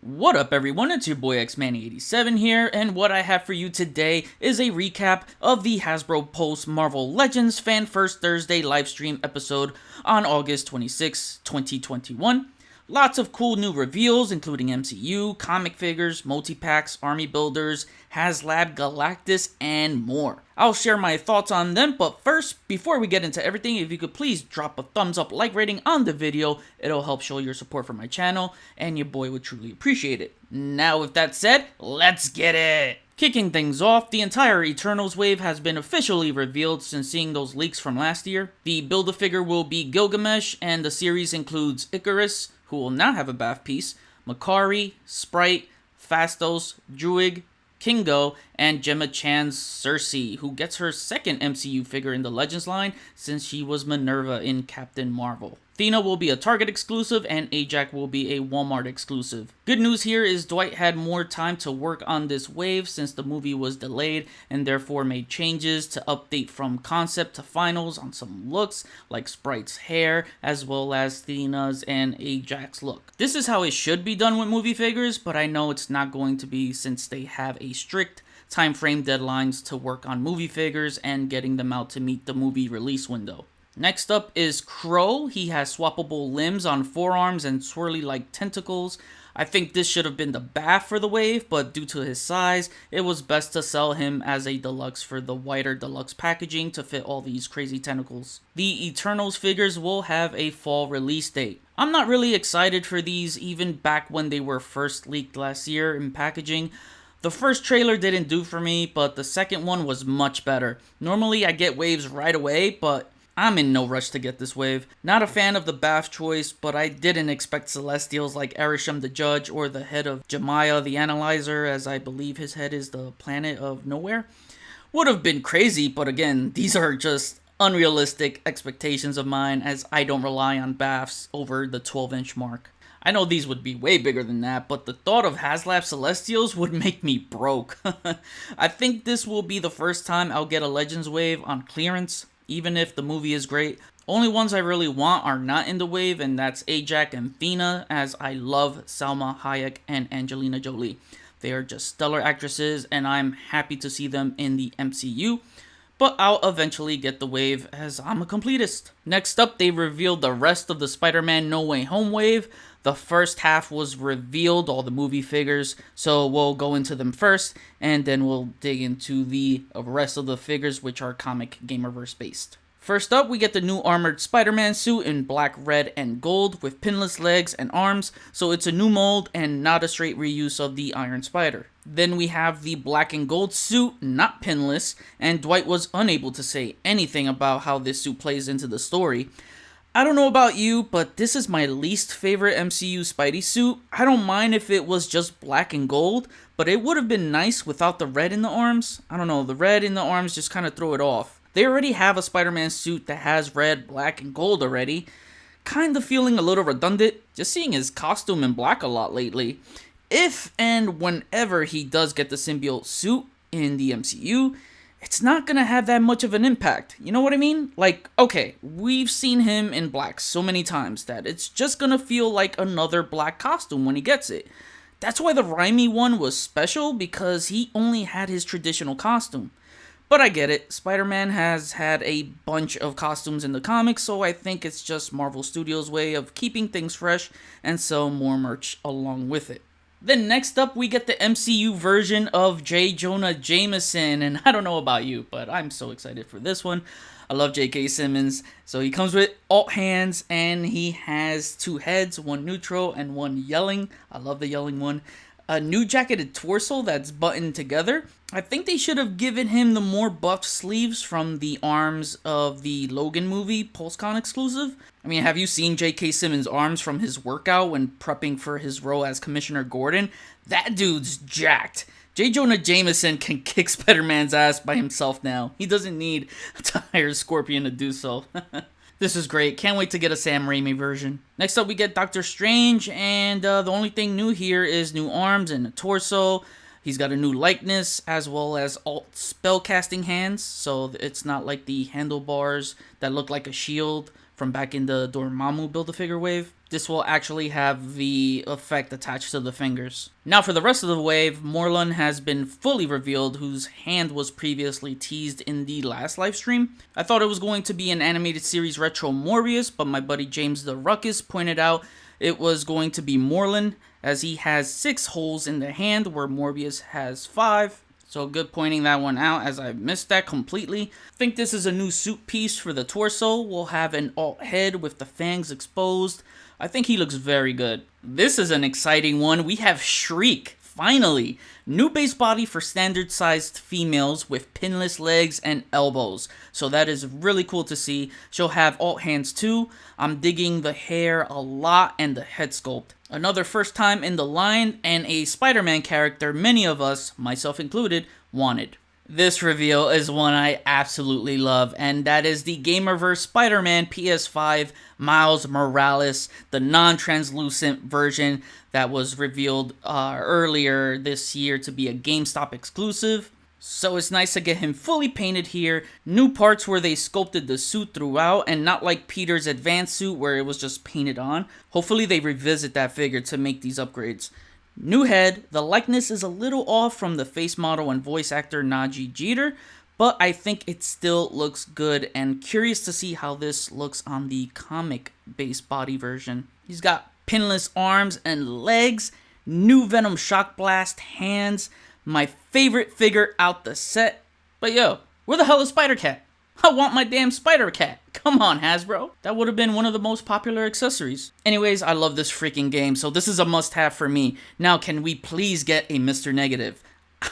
What up everyone, it's your boy Xmanny87 here, and what I have for you today is a recap of the Hasbropulse Marvel Legends Fan First Thursday livestream episode on August 26, 2021. Lots of cool new reveals, including MCU, comic figures, multi-packs, army builders, HasLab, Galactus, and more. I'll share my thoughts on them, but first, before we get into everything, if you could please drop a thumbs up like rating on the video, it'll help show your support for my channel, and your boy would truly appreciate it. Now with that said, let's get it! Kicking things off, the entire Eternals wave has been officially revealed since seeing those leaks from last year. The Build-A-Figure will be Gilgamesh, and the series includes Icarus, who will now have a bath piece, Makari, Sprite, Phastos, Druig, Kingo, and Gemma Chan's Cersei, who gets her second MCU figure in the Legends line since she was Minerva in Captain Marvel. Athena will be a Target exclusive, and Ajax will be a Walmart exclusive. Good news here is Dwight had more time to work on this wave since the movie was delayed, and therefore made changes to update from concept to finals on some looks, like Sprite's hair, as well as Athena's and Ajax's look. This is how it should be done with movie figures, but I know it's not going to be since they have a strict time frame deadlines to work on movie figures and getting them out to meet the movie release window. Next up is Crow. He has swappable limbs on forearms and swirly like tentacles. I think this should have been the bath for the wave, but due to his size, it was best to sell him as a deluxe for the wider deluxe packaging to fit all these crazy tentacles. The Eternals figures will have a fall release date. I'm not really excited for these even back when they were first leaked last year in packaging. The first trailer didn't do for me, but the second one was much better. Normally I get waves right away, but I'm in no rush to get this wave. Not a fan of the bath choice, but I didn't expect Celestials like Arishem the Judge or the head of Jemiah the Analyzer, as I believe his head is the planet of nowhere. Would have been crazy, but again, these are just unrealistic expectations of mine, as I don't rely on baths over the 12-inch mark. I know these would be way bigger than that, but the thought of HasLab Celestials would make me broke. I think this will be the first time I'll get a Legends wave on clearance, even if the movie is great. Only ones I really want are not in the wave, and that's Ajax and Athena, as I love Salma Hayek and Angelina Jolie. They are just stellar actresses, and I'm happy to see them in the MCU. But I'll eventually get the wave, as I'm a completist. Next up, they revealed the rest of the Spider-Man No Way Home wave. The first half was revealed, all the movie figures, so we'll go into them first, and then we'll dig into the rest of the figures, which are comic Gamerverse based. First up, we get the new armored Spider-Man suit in black, red, and gold with pinless legs and arms, so it's a new mold and not a straight reuse of the Iron Spider. Then we have the black and gold suit, not pinless, and Dwight was unable to say anything about how this suit plays into the story. I don't know about you, but this is my least favorite MCU Spidey suit. I don't mind if it was just black and gold, but it would have been nice without the red in the arms. I don't know, the red in the arms just kind of throw it off. They already have a Spider-Man suit that has red, black, and gold already. Kind of feeling a little redundant, just seeing his costume in black a lot lately. If and whenever he does get the symbiote suit in the MCU, it's not gonna have that much of an impact. You know what I mean? Like, okay, we've seen him in black so many times that it's just gonna feel like another black costume when he gets it. That's why the Raimi one was special, because he only had his traditional costume. But I get it, Spider-Man has had a bunch of costumes in the comics, so I think it's just Marvel Studios' way of keeping things fresh and sell more merch along with it. Then next up, we get the MCU version of J. Jonah Jameson, and I don't know about you, but I'm so excited for this one. I love J.K. Simmons. So he comes with alt hands, and he has two heads, one neutral and one yelling. I love the yelling one. A new jacketed torso that's buttoned together. I think they should have given him the more buffed sleeves from the arms of the Logan movie PulseCon exclusive. I mean, have you seen J.K. Simmons' arms from his workout when prepping for his role as Commissioner Gordon? That dude's jacked. J. Jonah Jameson can kick Spider-Man's ass by himself now. He doesn't need to hire Scorpion to do so. This is great. Can't wait to get a Sam Raimi version. Next up, we get Doctor Strange, and the only thing new here is new arms and a torso. He's got a new likeness, as well as alt spellcasting hands, so it's not like the handlebars that look like a shield from back in the Dormammu Build-A-Figure wave. this will actually have the effect attached to the fingers. Now for the rest of the wave, Morlun has been fully revealed, whose hand was previously teased in the last live stream. I thought it was going to be an animated series retro Morbius, but my buddy James the Ruckus pointed out it was going to be Morlun, as he has 6 holes in the hand where Morbius has 5. So good pointing that one out, as I missed that completely. I think this is a new suit piece for the torso. We'll have an alt head with the fangs exposed. I think he looks very good. This is an exciting one. We have Shriek, finally. New base body for standard sized females with pinless legs and elbows. So that is really cool to see. She'll have alt hands too. I'm digging the hair a lot and the head sculpt. Another first time in the line and a Spider-Man character many of us, myself included, wanted. This reveal is one I absolutely love, and that is the Gamerverse Spider-Man PS5 Miles Morales, the non-translucent version that was revealed earlier this year to be a GameStop exclusive. So it's nice to get him fully painted here. New parts where they sculpted the suit throughout, and not like Peter's advanced suit where it was just painted on. Hopefully they revisit that figure to make these upgrades. New head. The likeness is a little off from the face model and voice actor Najee Jeter, but I think it still looks good, and curious to see how this looks on the comic base body version. He's got pinless arms and legs, new Venom Shock Blast hands, my favorite figure out the set. But yo, where the hell is Spider-Cat? I want my damn Spider-Cat. Come on, Hasbro. That would have been one of the most popular accessories. Anyways, I love this freaking game, so this is a must-have for me. Now, can we please get a Mr. Negative?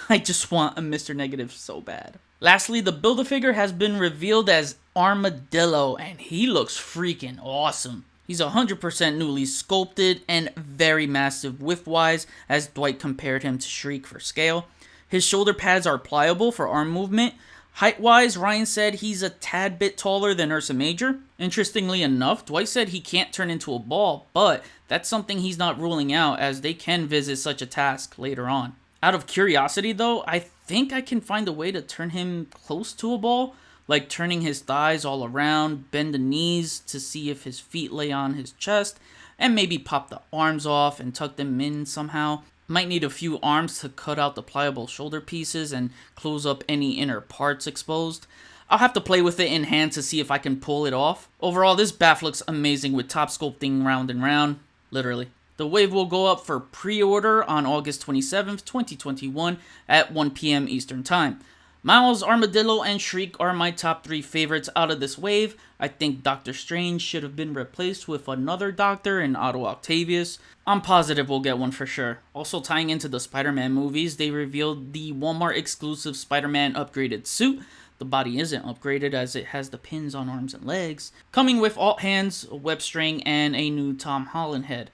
I just want a Mr. Negative so bad. Lastly, the Build-A-Figure has been revealed as Armadillo, and he looks freaking awesome. He's 100% newly sculpted and very massive width-wise, as Dwight compared him to Shriek for scale. His shoulder pads are pliable for arm movement. Height-wise, Ryan said he's a tad bit taller than Ursa Major. Interestingly enough, Dwight said he can't turn into a ball, but that's something he's not ruling out, as they can visit such a task later on. Out of curiosity though, I think I can find a way to turn him close to a ball, like turning his thighs all around, bend the knees to see if his feet lay on his chest, and maybe pop the arms off and tuck them in somehow. Might need a few arms to cut out the pliable shoulder pieces and close up any inner parts exposed. I'll have to play with it in hand to see if I can pull it off. Overall, this bath looks amazing with top sculpting round and round, literally. The wave will go up for pre-order on August 27th, 2021 at 1 p.m. Eastern Time. Miles, Armadillo, and Shriek are my top 3 favorites out of this wave. I think Doctor Strange should have been replaced with another Doctor in Otto Octavius. I'm positive we'll get one for sure. Also tying into the Spider-Man movies, they revealed the Walmart exclusive Spider-Man upgraded suit. The body isn't upgraded as it has the pins on arms and legs. Coming with alt hands, a web string, and a new Tom Holland head.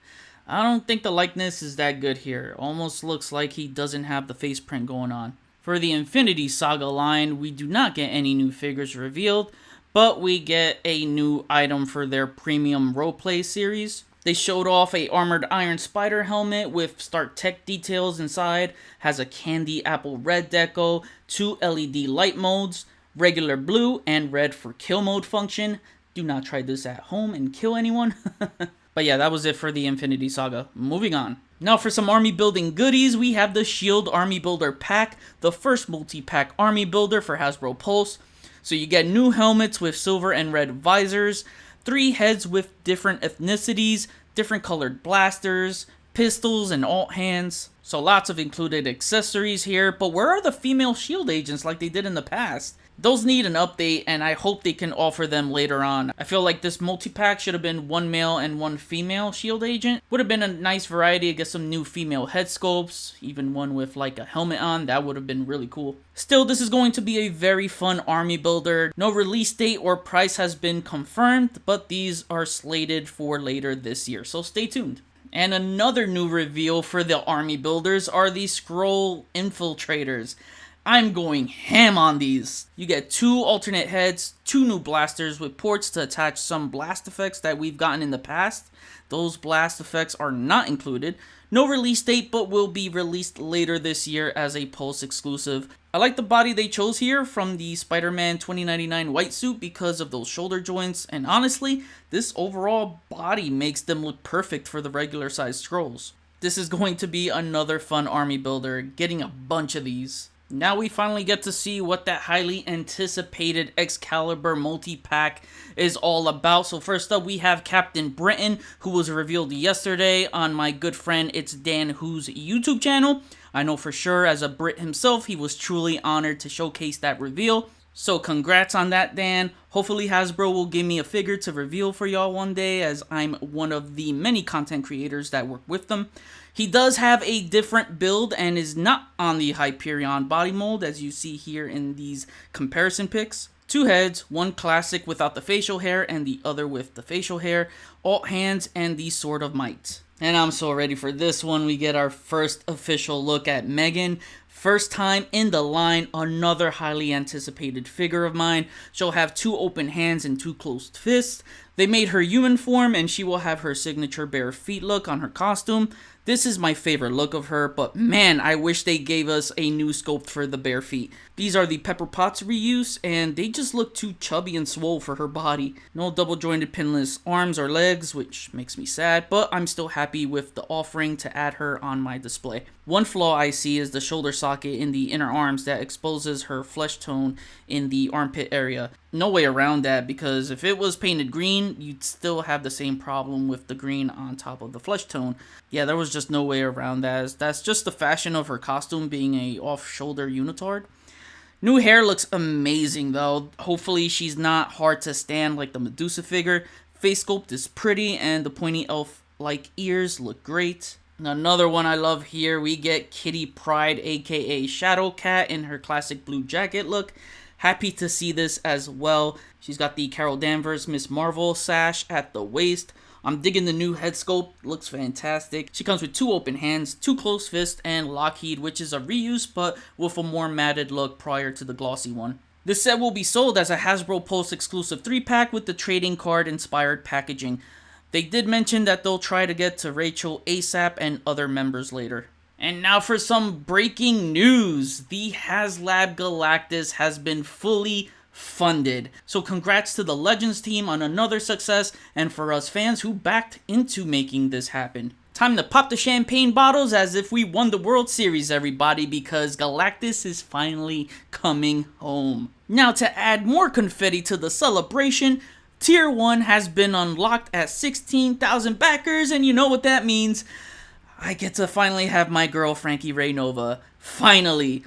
I don't think the likeness is that good here. Almost looks like he doesn't have the face print going on. For the Infinity Saga line, we do not get any new figures revealed, but we get a new item for their premium roleplay series. They showed off a armored Iron Spider helmet with Stark Tech details inside, has a candy apple red deco, 2 LED light modes, regular blue and red for kill mode function. Do not try this at home and kill anyone. But yeah, that was it for the Infinity Saga. Moving on. Now for some army building goodies, we have the Shield Army Builder Pack, the first multi-pack army builder for Hasbropulse. So you get new helmets with silver and red visors, 3 heads with different ethnicities, different colored blasters, pistols, and alt hands. So lots of included accessories here, but where are the female shield agents like they did in the past? Those need an update, and I hope they can offer them later on. I feel like this multi-pack should have been 1 male and 1 female shield agent. Would have been a nice variety to get some new female head sculpts, even one with like a helmet on. That would have been really cool. Still, this is going to be a very fun army builder. No release date or price has been confirmed, but these are slated for later this year, so stay tuned. And another new reveal for the army builders are the Skrull Infiltrators. I'm going ham on these. You get 2 alternate heads, 2 new blasters with ports to attach some blast effects that we've gotten in the past. Those blast effects are not included. No release date, but will be released later this year as a Pulse exclusive. I like the body they chose here from the SpiderMan 2099 white suit because of those shoulder joints, and honestly, this overall body makes them look perfect for the regular size Skrulls. This is going to be another fun army builder, getting a bunch of these. Now we finally get to see what that highly anticipated Excalibur multi-pack is all about. So first up, we have Captain Britain, who was revealed yesterday on my good friend It's Dan Who's YouTube channel. I know for sure, as a Brit himself, he was truly honored to showcase that reveal. So congrats on that, Dan. Hopefully Hasbro will give me a figure to reveal for y'all one day, as I'm one of the many content creators that work with them. He does have a different build and is not on the Hyperion body mold, as you see here in these comparison pics. 2 heads, 1 classic without the facial hair and the other with the facial hair, alt hands, and the Sword of Might. And I'm so ready for this one. We get our first official look at Megan. First time in the line, another highly anticipated figure of mine. She'll have 2 open hands and 2 closed fists. They made her human form, and she will have her signature bare feet look on her costume. This is my favorite look of her, but man, I wish they gave us a new sculpt for the bare feet. These are the Pepper Potts reuse, and they just look too chubby and swole for her body. No double jointed pinless arms or legs, which makes me sad, but I'm still happy with the offering to add her on my display. One flaw I see is the shoulder socket in the inner arms that exposes her flesh tone in the armpit area. No way around that, because if it was painted green, you'd still have the same problem with the green on top of the flesh tone. Yeah, there was just no way around that. That's just the fashion of her costume, being a off-shoulder unitard. New hair looks amazing though. Hopefully she's not hard to stand like the Medusa figure. Face sculpt is pretty, and the pointy elf-like ears look great. Another one I love here, we get Kitty Pryde, aka Shadow Cat, in her classic blue jacket look. Happy to see this as well. She's got the Carol Danvers Miss Marvel sash at the waist. I'm digging the new head sculpt, looks fantastic. She comes with 2 open hands, 2 closed fists, and Lockheed, which is a reuse, but with a more matted look prior to the glossy one. This set will be sold as a Hasbropulse exclusive 3-pack with the trading card inspired packaging. They did mention that they'll try to get to Rachel ASAP and other members later. And now for some breaking news. The HasLab Galactus has been fully funded. So congrats to the Legends team on another success, and for us fans who backed into making this happen. Time to pop the champagne bottles as if we won the World Series, everybody, because Galactus is finally coming home. Now to add more confetti to the celebration, Tier 1 has been unlocked at 16,000 backers, and you know what that means. I get to finally have my girl Frankie Ray Nova. Finally,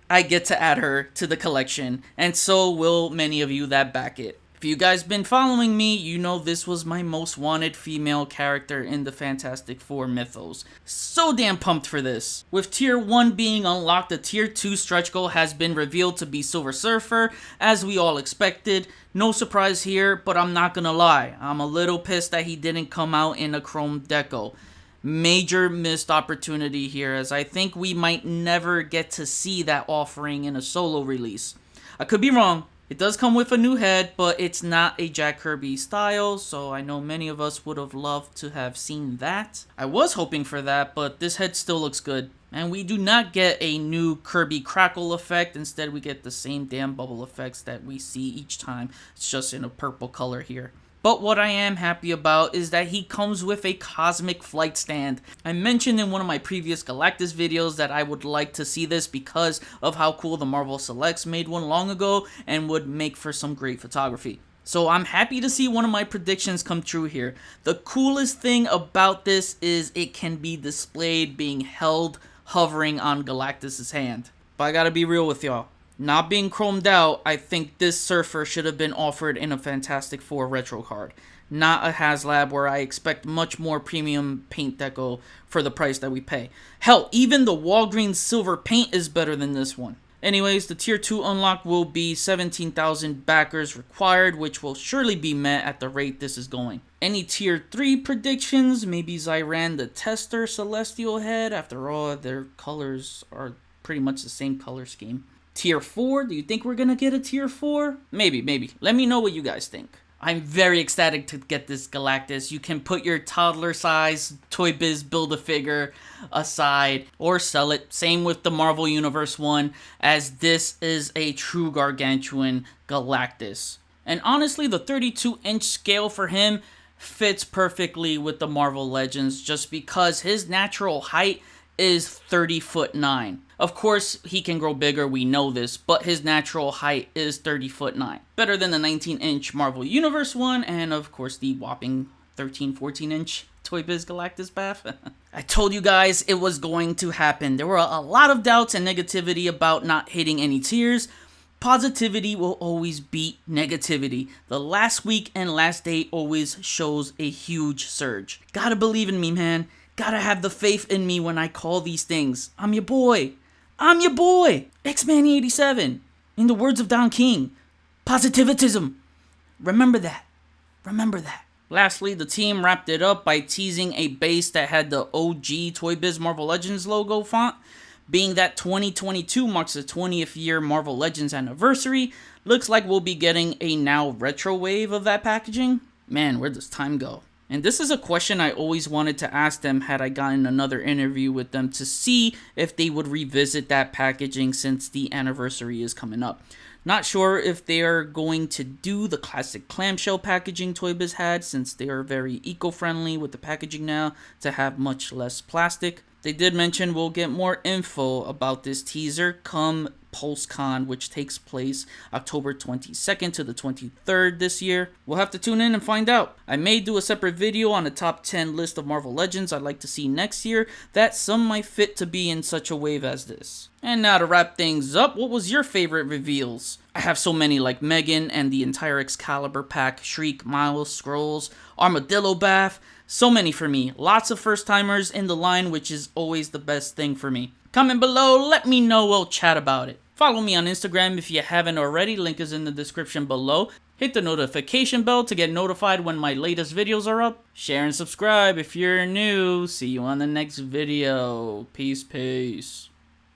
I get to add her to the collection, and so will many of you that back it. If you guys been following me, you know this was my most wanted female character in the Fantastic Four mythos. So damn pumped for this. With Tier 1 being unlocked, the Tier 2 stretch goal has been revealed to be Silver Surfer, as we all expected. No surprise here, but I'm not gonna lie, I'm a little pissed that he didn't come out in a chrome deco. Major missed opportunity here, as I think we might never get to see that offering in a solo release. I could be wrong. It does come with a new head, but it's not a Jack Kirby style, so I know many of us would have loved to have seen that. I was hoping for that, but this head still looks good. And we do not get a new Kirby crackle effect. Instead, we get the same damn bubble effects that we see each time. It's just in a purple color here. But what I am happy about is that he comes with a cosmic flight stand. I mentioned in one of my previous Galactus videos that I would like to see this because of how cool the Marvel Selects made one long ago and would make for some great photography. So I'm happy to see one of my predictions come true here. The coolest thing about this is it can be displayed being held hovering on Galactus' hand. But I gotta be real with y'all. Not being chromed out, I think this Surfer should have been offered in a Fantastic Four retro card. Not a HasLab where I expect much more premium paint deco for the price that we pay. Hell, even the Walgreens silver paint is better than this one. Anyways, the Tier 2 unlock will be 17,000 backers required, which will surely be met at the rate this is going. Any Tier 3 predictions? Maybe Zyran the Tester Celestial Head? After all, their colors are pretty much the same color scheme. Tier 4? Do you think we're gonna get a tier 4? Maybe. Let me know what you guys think. I'm very ecstatic to get this Galactus. You can put your toddler size Toy Biz Build-A-Figure aside or sell it. Same with the Marvel Universe one, as this is a true gargantuan Galactus. And honestly, the 32-inch scale for him fits perfectly with the Marvel Legends just because his natural height is 30'9". Of course, he can grow bigger, we know this, but his natural height is 30'9". Better than the 19-inch Marvel Universe one, and of course the whopping 14-inch Toy Biz Galactus Bath. I told you guys it was going to happen. There were a lot of doubts and negativity about not hitting any tiers. Positivity will always beat negativity. The last week and last day always shows a huge surge. Gotta believe in me, man. Gotta have the faith in me when I call these things. I'm your boy. X-Man 87. In the words of Don King, positivitism. Remember that. Lastly, the team wrapped it up by teasing a base that had the OG Toy Biz Marvel Legends logo font. Being that 2022 marks the 20th year Marvel Legends anniversary, looks like we'll be getting a now retro wave of that packaging. Man, where does time go? And this is a question I always wanted to ask them had I gotten another interview with them to see if they would revisit that packaging since the anniversary is coming up. Not sure if they are going to do the classic clamshell packaging Toy Biz had, since they are very eco-friendly with the packaging now to have much less plastic. They did mention we'll get more info about this teaser come PulseCon, which takes place October 22nd to the 23rd this year. We'll have to tune in and find out. I may do a separate video on a top 10 list of Marvel Legends I'd like to see next year that some might fit to be in such a wave as this. And now to wrap things up, what was your favorite reveals? I have so many like Megan and the entire Excalibur pack, Shriek, Miles, Scrolls, Armadillo Bath. So many for me. Lots of first timers in the line, which is always the best thing for me. Comment below, let me know, we'll chat about it. Follow me on Instagram if you haven't already, link is in the description below. Hit the notification bell to get notified when my latest videos are up. Share and subscribe if you're new. See you on the next video. Peace.